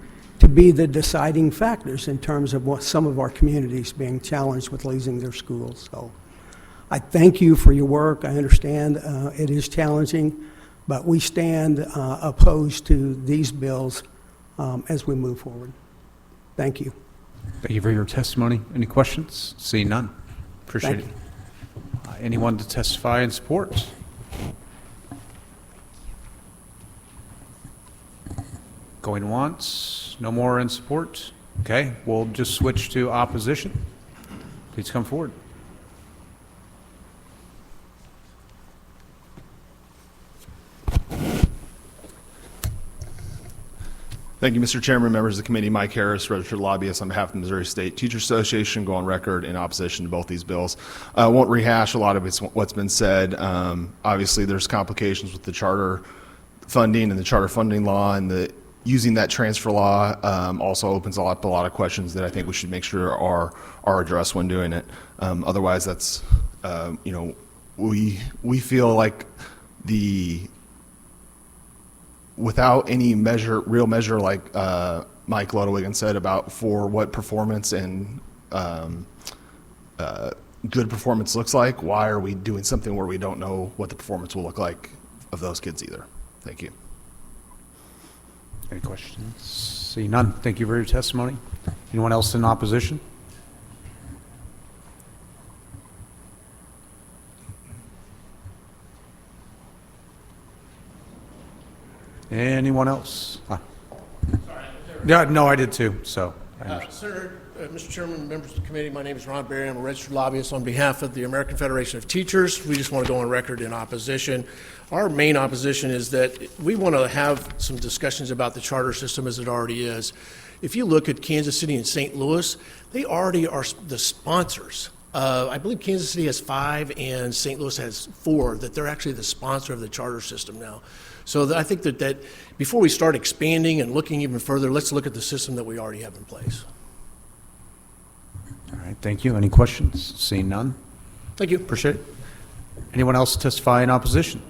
to be the deciding factors in terms of what some of our communities being challenged with losing their schools. So I thank you for your work. I understand it is challenging, but we stand opposed to these bills as we move forward. Thank you.
Thank you for your testimony. Any questions? Seeing none. Appreciate
Thank
it. Anyone to testify in support? Going once, no more in support? Okay, we'll just switch to opposition. Please come forward.
Thank you, Mr. Chairman, members of the committee. Mike Harris, registered lobbyist on behalf of the Missouri State Teachers Association, go on record in opposition to both these bills. I won't rehash a lot of what's been said. Obviously, there's complications with the charter funding and the charter funding law, and using that transfer law also opens up a lot of questions that I think we should make sure are addressed when doing it. Otherwise, that's we feel like without any real measure, like Mike Lodewigan said about for what performance and good performance looks like, why are we doing something where we don't know what the performance will look like of those kids either? Thank you.
Any questions? See none. Thank you for your testimony. Anyone else in opposition? Anyone else? Yeah, no, I did too. So,
Senator, Mr. Chairman, members of the committee, my name is Ron Berry. I'm a registered lobbyist on behalf of the American Federation of Teachers. We just want to go on record in opposition. Our main opposition is that we want to have some discussions about the charter system as it already is. If you look at Kansas City and St. Louis, they already are the sponsors. I believe Kansas City has 5 and St. Louis has 4, that they're actually the sponsor of the charter system now. So I think that before we start expanding and looking even further, let's look at the system that we already have in place.
all right, thank you. Any questions? Seeing none.
Thank you.
Appreciate it. Anyone else testify in opposition?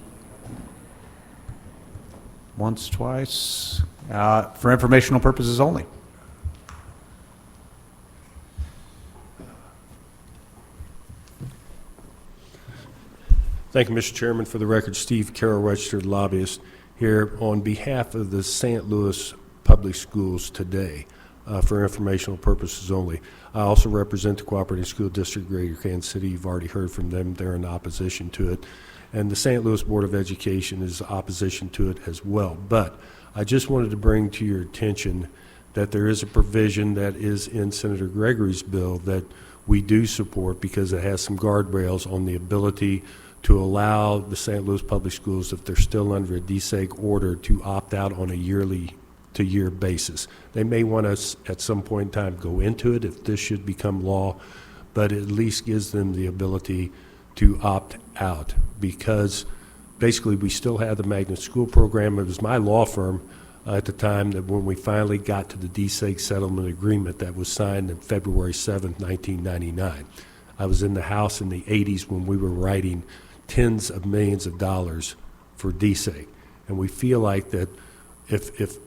Once, twice. For informational purposes only.
Thank you, Mr. Chairman. For the record, Steve Carroll, registered lobbyist, here on behalf of the St. Louis Public Schools today, for informational purposes only. I also represent the Cooperative School District, Greater Kansas City. You've already heard from them. They're in opposition to it. And the St. Louis Board of Education is opposition to it as well. But I just wanted to bring to your attention that there is a provision that is in Senator Gregory's bill that we do support because it has some guardrails on the ability to allow the St. Louis Public Schools, if they're still under a DSEG order, to opt out on a yearly-to-year basis. They may want to, at some point in time, go into it if this should become law, but it at least gives them the ability to opt out because basically we still have the magnet school program. It was my law firm at the time that when we finally got to the DSEG settlement agreement that was signed on February 7th, 1999. I was in the House in the 80s when we were writing tens of millions of dollars for DSEG. And we feel like that if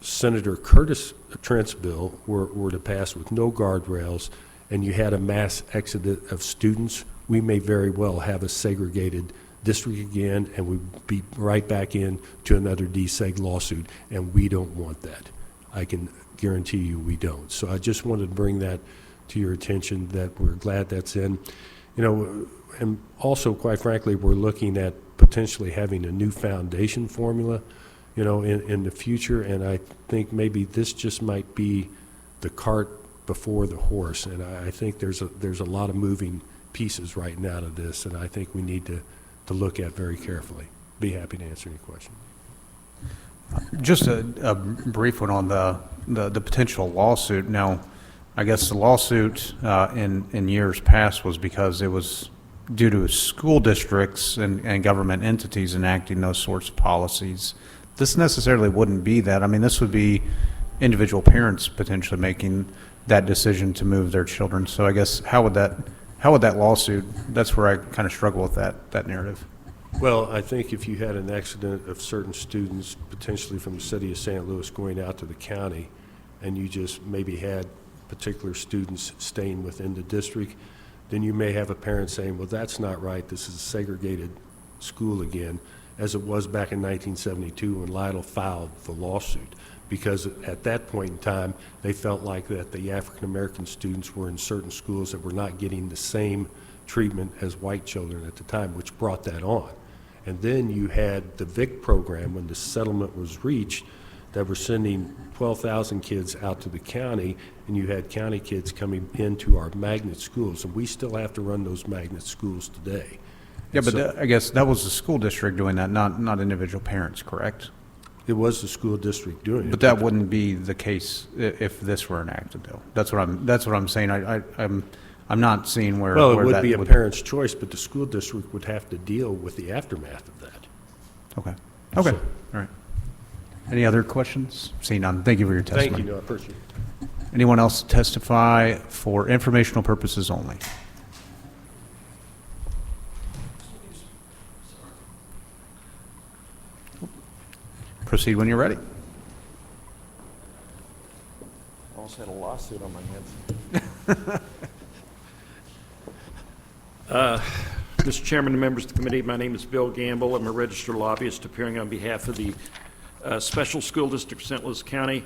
Senator Trent's bill were to pass with no guardrails and you had a mass exodus of students, we may very well have a segregated district again and we'd be right back in to another DSEG lawsuit, and we don't want that. I can guarantee you we don't. So I just wanted to bring that to your attention, that we're glad that's in. You know, and also, quite frankly, we're looking at potentially having a new foundation formula, you know, in the future, and I think maybe this just might be the cart before the horse, and I think there's a lot of moving pieces right now to this, and I think we need to look at very carefully. Be happy to answer any questions.
Just a brief one on the potential lawsuit. Now, I guess the lawsuit in years past was because it was due to school districts and government entities enacting those sorts of policies. This necessarily wouldn't be that. I mean, this would be individual parents potentially making that decision to move their children. So I guess how would that lawsuit, that's where I kind of struggle with that narrative.
Well, I think if you had an accident of certain students potentially from the city of St. Louis going out to the county, and you just maybe had particular students staying within the district, then you may have a parent saying, well, that's not right, this is a segregated school again, as it was back in 1972 when Lytle filed the lawsuit, because at that point in time, they felt like that the African-American students were in certain schools that were not getting the same treatment as white children at the time, which brought that on. And then you had the VIC program when the settlement was reached that were sending 12,000 kids out to the county, and you had county kids coming into our magnet schools, and we still have to run those magnet schools today.
Yeah, but
So-
I guess that was the school district doing that, not individual parents, correct?
It was the school district doing it.
But that wouldn't be the case if this were enacted, though. That's what I'm saying. I'm not seeing where.
Well, it
where
would
that
be a parent's choice, but the school district would have to deal with the aftermath of that.
Okay. Okay. All right. Any other questions? Seeing none. Thank you for your testimony.
Thank you, no, I appreciate it.
Anyone else testify for informational purposes only? Proceed when you're ready.
Almost had a lawsuit on my hands. Mr. Chairman and members of the committee, my name is Bill Gamble. I'm a registered lobbyist appearing on behalf of the Special School District of St. Louis County.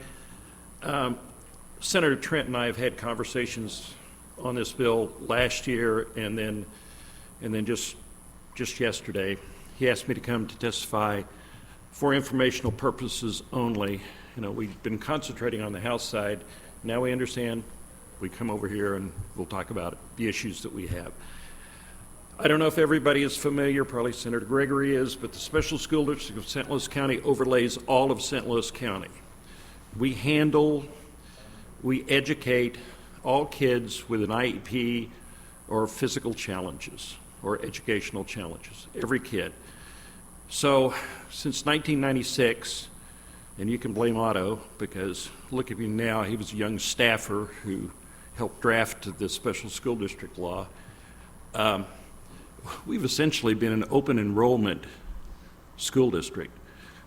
Senator Trent and I have had conversations on this bill last year, and then just yesterday, he asked me to come to testify for informational purposes only. You know, we've been concentrating on the House side. Now we understand. We come over here and we'll talk about the issues that we have. I don't know if everybody is familiar, probably Senator Gregory is, but the Special School District of St. Louis County overlays all of St. Louis County. We educate all kids with an IEP or physical challenges or educational challenges, every kid. So since 1996, and you can blame Otto because look at me now, he was a young staffer who helped draft the special school district law. We've essentially been an open enrollment school district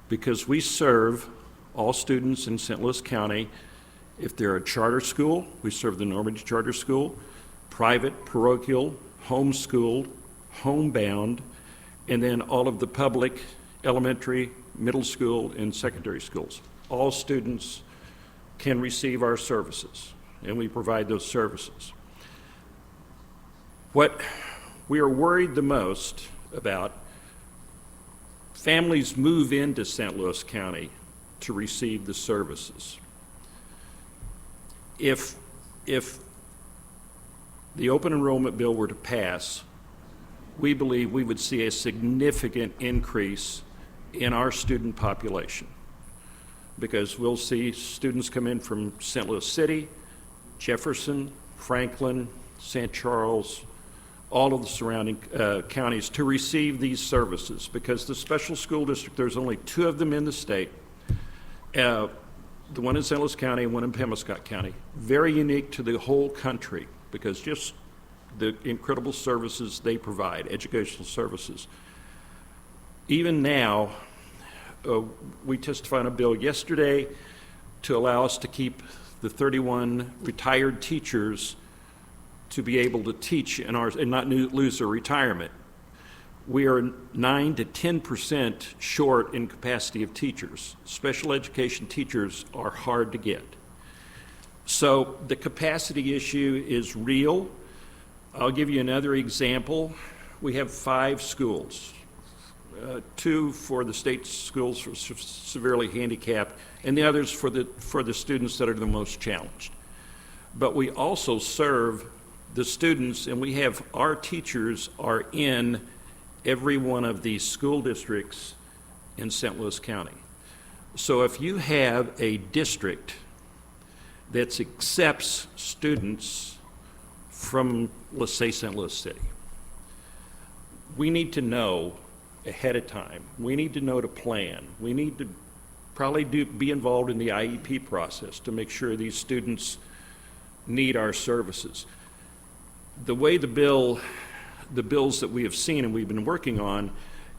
because we serve all students in St. Louis County. If they're a charter school, we serve the Normandy Charter School, private, parochial, homeschooled, homebound, and then all of the public, elementary, middle school, and secondary schools. All students can receive our services, and we provide those services. What we are worried the most about, families move into St. Louis County to receive the services. If the open enrollment bill were to pass, we believe we would see a significant increase in our student population because we'll see students come in from St. Louis City, Jefferson, Franklin, St. Charles, all of the surrounding counties to receive these services because the special school district, there's only 2 of them in the state. The one in St. Louis County and one in Pemiscot County. Very unique to the whole country because just the incredible services they provide, educational services. Even now, we testified on a bill yesterday to allow us to keep the 31 retired teachers to be able to teach in ours and not lose their retirement. We are 9 to 10% short in capacity of teachers. Special education teachers are hard to get. So the capacity issue is real. I'll give you another example. We have 5 schools, 2 for the state schools for severely handicapped, and the others for the students that are the most challenged. But we also serve the students, and we have our teachers are in every one of these school districts in St. Louis County. So if you have a district that accepts students from, let's say, St. Louis City, we need to know ahead of time. We need to know to plan. We need to probably be involved in the IEP process to make sure these students need our services. The way the bills that we have seen and we've been working on,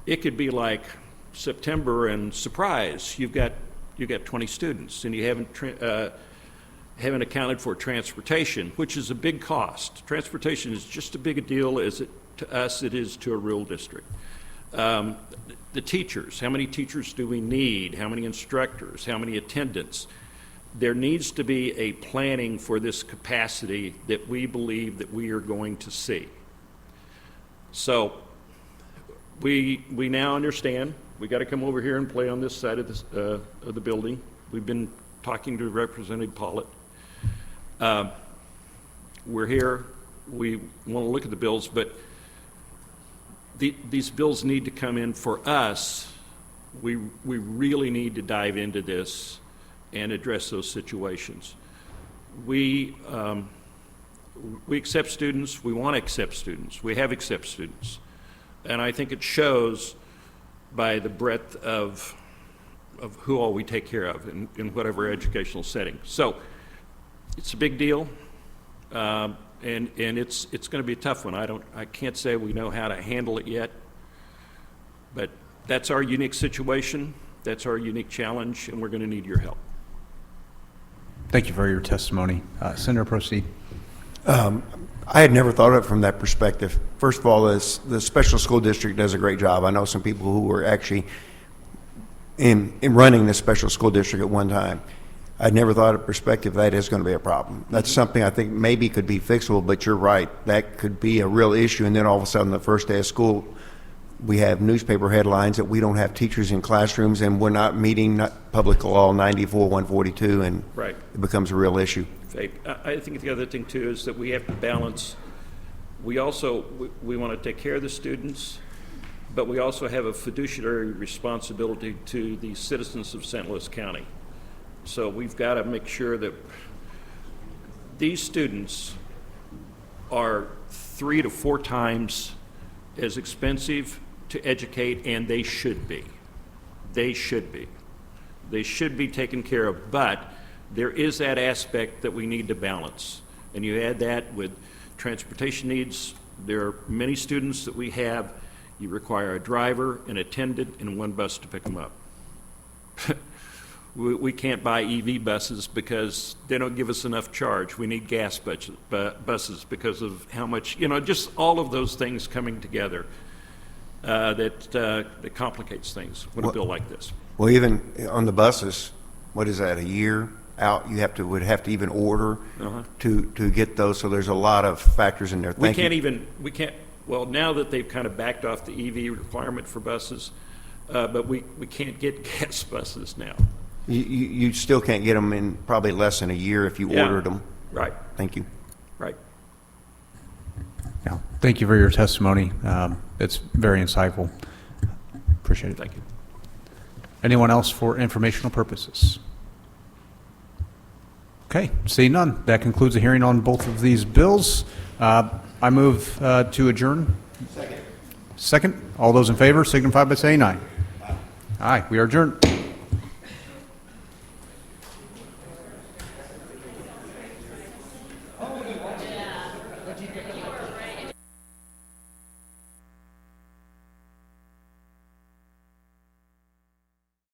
it could be like September and surprise, you've got 20 students and you haven't haven't accounted for transportation, which is a big cost. Transportation is just as big a deal as to us it is to a rural district. The teachers, how many teachers do we need? How many instructors? How many attendants? There needs to be a planning for this capacity that we believe that we are going to see. So we now understand we got to come over here and play on this side of the building. We've been talking to Representative Pollitt. We're here. We want to look at the bills, but these bills need to come in for us. We really need to dive into this and address those situations. We accept students. We want to accept students. We have accept students. And I think it shows by the breadth of who all we take care of in whatever educational setting. So it's a big deal, and it's going to be a tough one. I can't say we know how to handle it yet, but that's our unique situation. That's our unique challenge, and we're going to need your help.
Thank you for your testimony. Senator, proceed.
I had never thought of it from that perspective. First of all, the special school district does a great job. I know some people who were actually in running the special school district at one time. I'd never thought of perspective that is going to be a problem. That's something I think maybe could be fixable, but you're right. That could be a real issue, and then all of a sudden the first day of school, we have newspaper headlines that we don't have teachers in classrooms and we're not meeting Public Law 94-142, and
right.
It becomes a real issue.
I think the other thing, too, is that we have to balance. We also we want to take care of the students, but we also have a fiduciary responsibility to the citizens of St. Louis County. So we've got to make sure that these students are 3 to 4 times as expensive to educate, and they should be. They should be. They should be taken care of, but there is that aspect that we need to balance. And you add that with transportation needs. There are many students that we have. You require a driver, an attendant, and 1 bus to pick them up. We can't buy EV buses because they don't give us enough charge. We need gas buses because of how much, just all of those things coming together that complicates things with a bill like this.
Well, even on the buses, what is that, a year out? You would have to even order to get those. So there's a lot of factors in there.
Well, now that they've kind of backed off the EV requirement for buses, but we can't get gas buses now.
You still can't get them in probably less than a year if you ordered them.
Right.
Thank you.
Right.
Yeah. Thank you for your testimony. It's very insightful. Appreciate it.
Thank you.
Anyone else for informational purposes? Okay, seeing none. That concludes the hearing on both of these bills. I move to adjourn. Second. All those in favor signify by saying aye. Aye. We are adjourned.